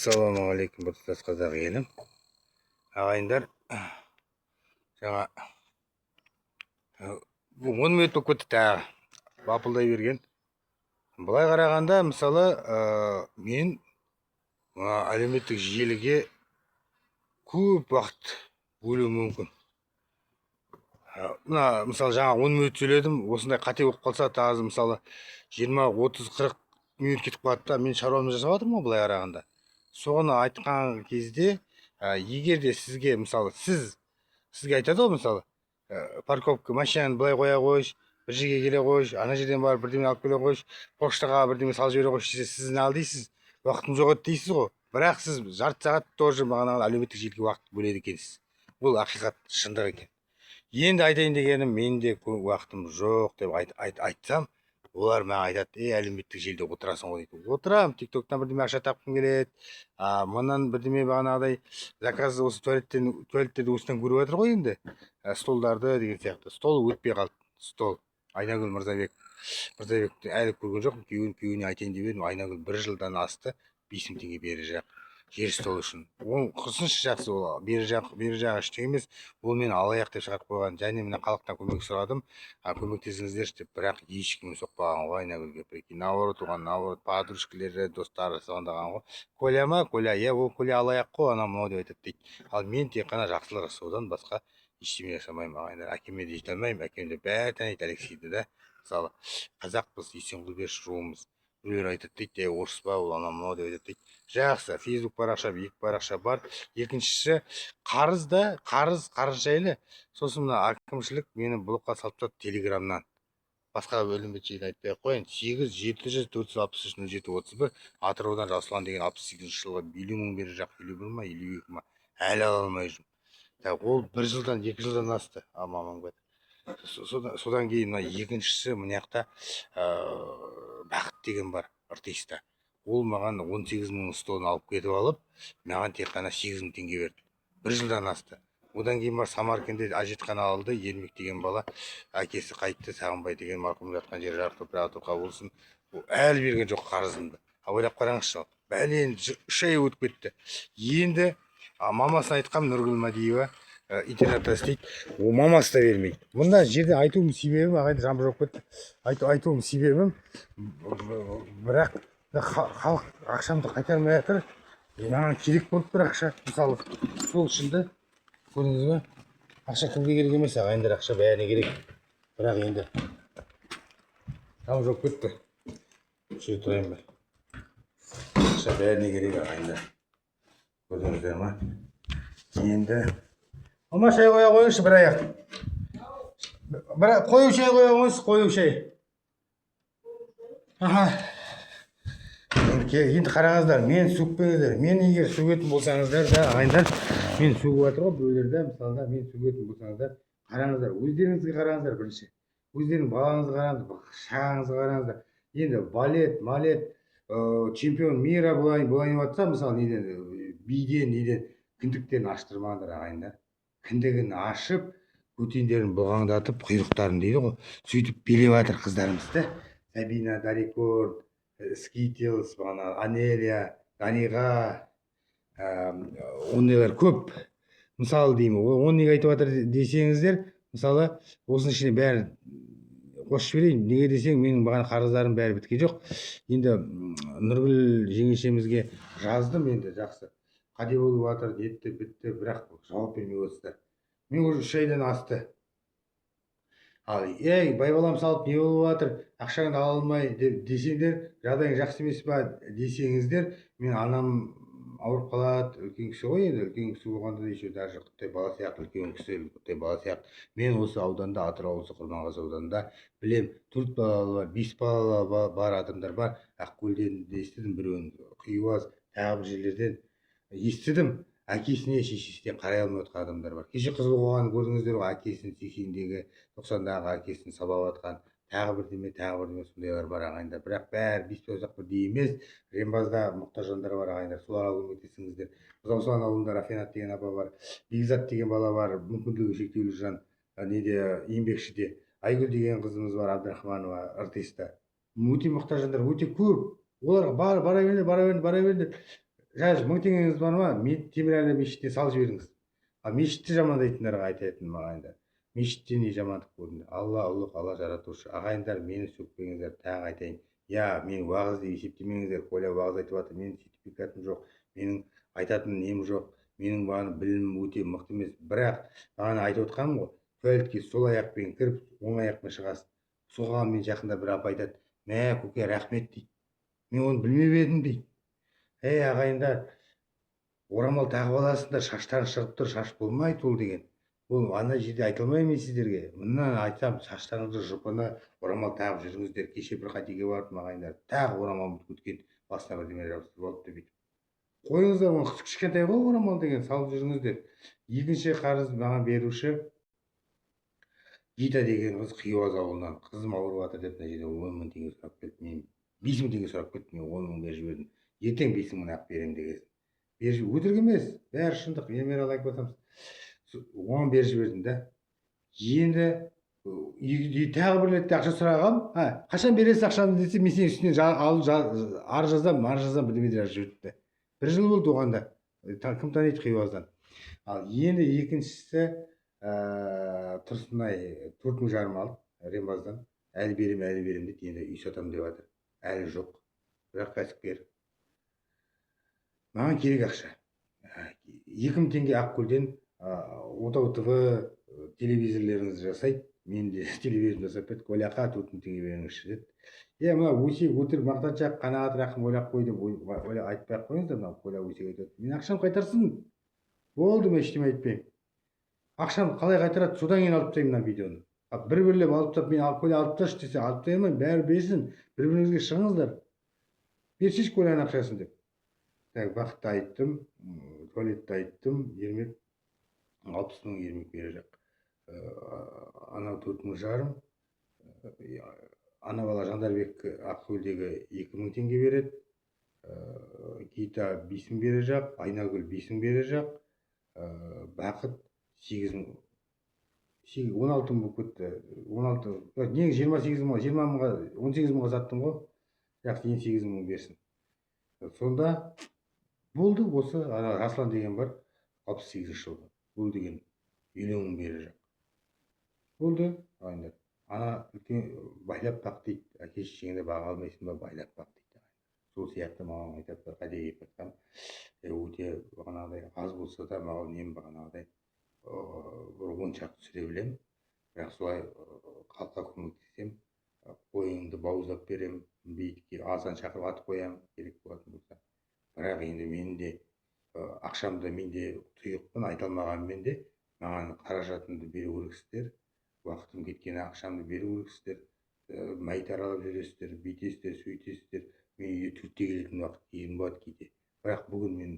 Ассалаумағалейкум, біртұтас қазақ елім. Ағайындар, жаңа 10 минут болып кетті тағы бапылдай берген. Былай қарағанда, мысалы, мен әлеуметтік желіге көп уақыт бөлуім мүмкін. Мысалы, жаңа 10 минут сөйледім, осындай қате болып қалса, тағы мысалы 20, 30, 40 минут кетіп қалады да, мен шаруамды жасап жатырмын ғой былай қарағанда. Соны айтқан кезде, егер де сізге, мысалы, сізге айтады ғой, мысалы, парковка машинаны былай қоя қойшы, бір жерге келе қойшы, ана жерден барып бірдеме алып келе қойшы, поштаға бірдеме салып жібере қойшы десе, сіз не ал дейсіз, уақытым жоқ еді дейсіз ғой. Бірақ сіз жарты сағат тоже маған әлеуметтік желіге уақыт бөледі екенсіз. Бұл ақиқат, шындық екен. Енді айтайын дегенім, менде уақытым жоқ деп айтсам, олар маған айтады, әлеуметтік желіде отырасың ғой дейді. Отырам, тиктоктан бірдеме ақша тапқым келеді, мынан бірдеме бағанағыдай заказ осы туалеттерді осыдан көріп жатыр ғой енді, столдарды деген сияқты. Стол өтпей қалды, стол. Айнагүл Мырзабекті әлі көрген жоқпын, күйеуіне айтайын деп едім. Айнагүл 1 жылдан асты 5.000 теңге бері жақ. Жер стол үшін. Ол қырсыншы жақсы, ол бері жағы ештеңе емес. Ол мені алаяқ деп шығарып қойған. Және мына халықтан көмек сұрадым, көмектесіңіздерші деп, бірақ ешкім соқпаған ғой Айнагүлге. Прикинь, наоборот, подружкалары, достары звондаған ғой. Коля ма? Коля, ол Коля алаяқ қой, ана мынау деп айтады дейді. Ал мен тек қана жақсылық жасаудан басқа ештеңе жасамаймын ағайындар. Әкеме де жете алмаймын, әкем де бәрі таниды Алексейді да. Мысалы, қазақпыз, Есенқұлбеш руымыз. Біреулер айтады дейді, орыс па, ол ана мынау деп айтады дейді. Жақсы, фейсбук парақша, екі парақша бар. Екіншісі, қарыз жайлы. Сосын мына әкімшілік мені блокқа салып тастады телеграмнан. Басқа бөлім бетшейін айтпай ақ қояйын. 8-700-463-07-31 Атыраудан Жасұлан деген 68 жылғы 50 мың бері жақ, 51 ма, 52 ма, әлі ала алмай жүрмін. Ол 1 жылдан, 2 жылдан асты. Содан кейін мына екіншісі, мына жақта Бақыт деген бар, артиста. Ол маған 18 мың столын алып кетіп алып, маған тек қана 8 мың теңге берді. 1 жылдан асты. Одан кейін бар Самаркенде әжетхана алды, Ермек деген бала, әкесі қайтты, Сағынбай деген марқұм жатқан жері жарықтап тұра болсын. Әлі берген жоқ қарызымды. Ойлап қараңызшы, бәлен 3 ай өтіп кетті. Енді мамасына айтқам, Нұргүл Мадиева интернетте істейді, ол мамасы да бермейді. Мұнда жерде айтуым себебім, ағайды жамбы жоқ кетті. Айтуым себебім, бірақ халық ақшамды қайтармай жатыр. Маған керек болып бір ақша, мысалы, сол үшінді көрдіңіз бе? Ақша кімге керек емес, ағайындар, ақша бәріне керек. Бірақ енді жамбы жоқ кетті. Шөй тұрайын ба? Ақша бәріне керек, ағайындар. Көрдіңіздер ма? Енді Ама шай қоя қойыңызшы бір аяқ. Қою шай қоя қойыңыз, қою шай. Енді қараңыздар, мен сөкпеңіздер. Мен егер сөгетін болсаңыздар да, ағайындар, мен сөгіп жатыр ғой біреулерді, мысалда, мен сөгетін болсаңыздар, қараңыздар, өздеріңізге қараңыздар бірінші. Өздерің балаңызға қараңыздар, шағаңызға қараңыздар. Енді балет, чемпион мира болайын жатса, мысалы, неден, кіндіктерін аштырмаңдар, ағайындар. Кіндігін ашып, көтендерін бұлғаңдатып, құйрықтарын дейді ғой, сөйтіп билеп жатыр қыздарымызды. Сабина, Дарикорд, Скитлс, Анелия, Дариға, ондайлар көп. Мысалы деймін, оны неге айтып жатыр десеңіздер, мысалы, осының ішіне бәрі қосып жіберейін. Неге десең, менің маған қарыздарым бәрі біткен жоқ. Енді Нұргүл жеңешемізге жаздым, енді жақсы. Қате болып жатыр, нетті, бітті, бірақ жауап бермей отырсыздар. Мен уже 3 айдан асты. Ал, байбалам салып не болып жатыр, ақшаңды ала алмай десеңдер, жағдайың жақсы емес па десеңіздер, мен анам ауырып қалады, үлкен кісі ғой енді, үлкен кісі болғанда да еще даже құттай бала сияқты, үлкен кісі құттай бала сияқты. Мен осы ауданда, Атырау облысы Құрманғазы ауданында білем, 4 балалы бар, 5 балалы бар адамдар бар. Ақкөлден естідім біреуін, Қиуаз, тағы бір жерлерден естідім, әкесіне, шешесіне қарай алмай отқан адамдар бар. Кеше қыз болғанын көрдіңіздер ғой, әкесін 80-дегі, 90-дағы әкесін сабап атқан, тағы бірдеме сондайлар бар, ағайындар. Бірақ бәрі бес-бауыздақ бірдей емес, Рембазда мұқтаж жандар бар, ағайындар, соларға көмектесіңіздер. Бұзаусылан ауылында Рафинат деген апа бар, Бекзат деген бала бар, мүмкіндігі шектеулі жан, еңбекшіде. Айгүл деген қызымыз бар, Абдрахманова, артиста. Өте мұқтаж жандар, өте көп. Оларға бара беріңдер. жаз 1000 теңгеңіз бар ма, Темірәлі мешітіне салып жіберіңіз. А мешітті жамандайтындарға айтатын маған да. Мешітте не жамандық көрдім. Алла ұлық, Алла жаратушы. Ағайындар, мені сөкпеңіздер, тағы айтайын. Я, мен уағыз деп есептемеңіздер. Коля уағыз айтып жатыр. Менің сертификатым жоқ. Менің айтатын нем жоқ. Менің маған білімім өте мықты емес. Бірақ маған айтып отқаным ғой. Туалетке сол аяқпен кіріп, оң аяқпен шығасың. Соған мен жақында бір апа айтады. Мә, көке, рахмет дейді. Мен оны білмеп едім дейді. Ей ағайындар, орамал тағып аласыңдар, шаштарың шығып тұр, шаш болмайды ол деген. Бұл ана жерде айта алмаймын мен сіздерге. Мына айтсам, шаштарыңызды жұпыны орамал тағып жүріңіздер. Кеше бір қатеге бардым ағайындар. Тағы орамал өткен басына бірдеме жабыстырып алыпты бүйтіп. Қойыңыздар, оны кішкентай ғой орамал деген, салып жүріңіздер. Екінші қарыз маған беруші Гита деген қыз Хиуаз ауылынан. Қызым ауырып жатыр деп мына жерде 10 000 теңге сұрап келді. Мен 5 000 теңге сұрап келді. Мен 10 000 беріп жібердім. Ертең 5 000 ақ беремін деген. Өтірік емес, бәрі шындық. Емер алайық болсам, оған беріп жібердім да. Енді тағы бір рет ақша сұрағам. Қашан бересіз ақшаны десе, мен сенің үстінен ар жазам бірдеме жазып жіберді. 1 жыл болды оған да. Кім таниды Хиуаздан. Ал енді екіншісі Тұрсынай 4,5 алып Рембаздан. Әлі берем дейді. Енді үй сатамын деп жатыр. Әлі жоқ. Бірақ кәсіпкер. Маған керек ақша. 2000 теңге Ақкөлден Отау ТВ телевизорлеріңізді жасайды. Мен де телевизор жасап берді. Коляқа 4000 теңге беріңізші деді. Мына өсек өтірік мақтаншақ қанағат рақым ойлап қой деп айтпай ақ қойыңыздар. Мына Коля өсек айтады. Мен ақшам қайтарсын. Болды, мен ештеңе айтпаймын. Ақшамды қалай қайтарады, содан кейін алып тастаймын мына видеоны. Бір-бірлеп алып тастап, мен Коля алып тасташы десе, алып тастай алмаймын. Бәрі берсін, бір-біріңізге шығыңыздар. Берсейші Коляның ақшасын деп. Бақытты айттым, туалетті айттым, Ермек 60 000 Ермек бере жақ. Анау 4,5 000. Ана бала Жандарбек Ақкөлдегі 2000 теңге береді. Гита 5 000 бере жақ, Айнагүл 5 000 бере жақ. Бақыт 8 000, 16 000 болып кетті. 16, негізі 28 000, 20 000-ға, 18 000-ға саттым ғой. Жақсы, енді 8 000 берсін. Сонда болды, осы Аслан деген бар, 68 жылғы. Бұл деген 50 000 бере жақ. Болды, ағайындар. Ана байлап бақ дейді. Әке шешеңді баға алмайсың ба, байлап бақ дейді. Сол сияқты маған айтады, бір қадеге айтқан. Өте бағанағыдай аз болса да маған нем бағанағыдай бір 10 шақты сүре білем. Бірақ солай халыққа көмектесем, қойыңды бауыздап берем, бейітке азан шақырып атып қоям, керек болатын болса. Бірақ енді мен де ақшамды мен де тұйықпын, айта алмағанмен де маған қаражатымды беру керексіздер. Уақытым кеткен ақшамды беру керексіздер. Мәйіт аралап жүресіздер, бүйтесіздер, сөйтесіздер. Мен үйге 4-те келетін уақыт кейін болады кейде. Бірақ бүгін мен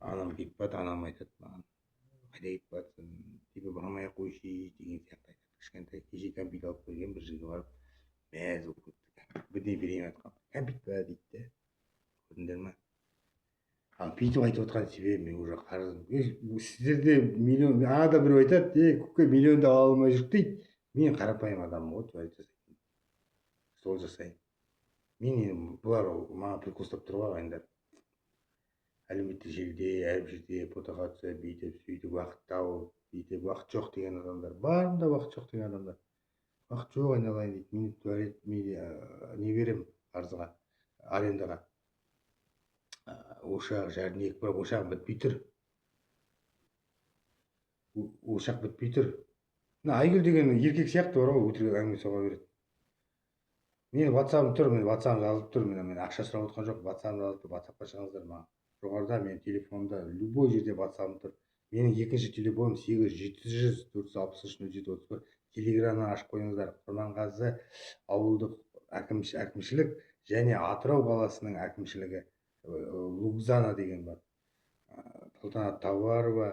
анам кетіп барды, анам айтады маған, қайда кетіп бардсың, тебе бармай ақ қойшы деген сияқты айтады. Кішкентай кеше кәмпит алып келген, бір жерге барып мәз болып кетті. Бірдеңе берейін айтқан. Кәмпит па дейді де. Көрдіңдер ма? Ал бүйтіп айтып отқан себебі мен уже қарызым. Сіздерде миллион, ана біреу айтады, көке миллионды ала алмай жүрік дейді. Мен қарапайым адаммын ғой, туалет жасайтын. Сол жасаймын. Мен бұлар маған прикол ұстап тұр ғой ағайындар. Әлеуметтік желіде, әрбір жерде фотоға түсіп, бүйтіп, сөйтіп, уақыт тауып, бүйтіп, уақыт жоқ деген адамдар. Барында уақыт жоқ деген адамдар. Уақыт жоқ айналайын дейді. Мен туалет, не берем қарызға, арендаға. Ошақ, жәрдемек, бірақ ошақ бітпей тұр. Ошақ бітпей тұр. Айгүл деген еркек сияқты бар ғой, өтірік әңгіме соға береді. Мен WhatsApp-ым тұр, мен WhatsApp-ым жазылып тұр, мен ақша сұрап отқан жоқ, WhatsApp-ым жазылып тұр, WhatsApp-қа шығыңыздар маған. Жоғарыда менің телефонымда любой жерде WhatsApp-ым тұр. Менің екінші телефоным 800 763 0731. Телеграмнан ашып қойыңыздар. Құрманғазы ауылдық әкімшілік және Атырау қаласының әкімшілігі, Лугзана деген бар. Салтанат Тауарова,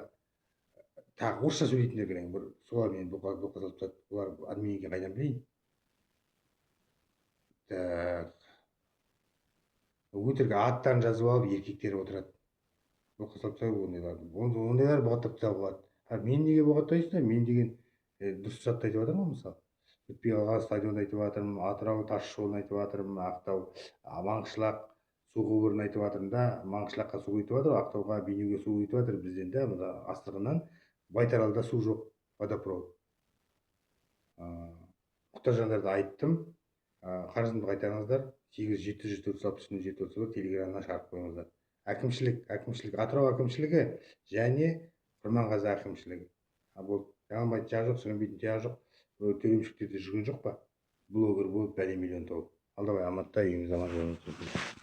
тағы орысша сөйлейтіндер керек. Солар мені бұқа салып тастады. Олар админге қайдан білейін? Өтірік аттарын жазып алып, еркектер отырады. Бұқа салып тастады, ондайлар бұғаттап тастауға болады. Мен неге бұғаттайсыңдар? Мен деген дұрыс затты айтып жатырмын ғой, мысалы. Бітпей қалған стадионды айтып жатырмын, Атырау тас жолын айтып жатырмын, Ақтау, Маңғышлақ, су құбырын айтып жатырмын да, Маңғышлаққа су өтіп жатыр, Ақтауға, Бейнеуге су өтіп жатыр бізден да, мына астығынан. Байтаралда су жоқ, водопровод. Мұқтаж жандарды айттым, қарызымды қайтарыңыздар, 8-700-460-730 телеграммына шарт қойыңыздар. Әкімшілік, Атырау әкімшілігі және Құрманғазы әкімшілігі. Бұл жаңылмайтын жағы жоқ, сүрінбейтін жағы жоқ. Төремшіктерде жүрген жоқ па? Блогер болып бәле миллион тауып. Алдабай амантта, үйіңіз аман болыңыз.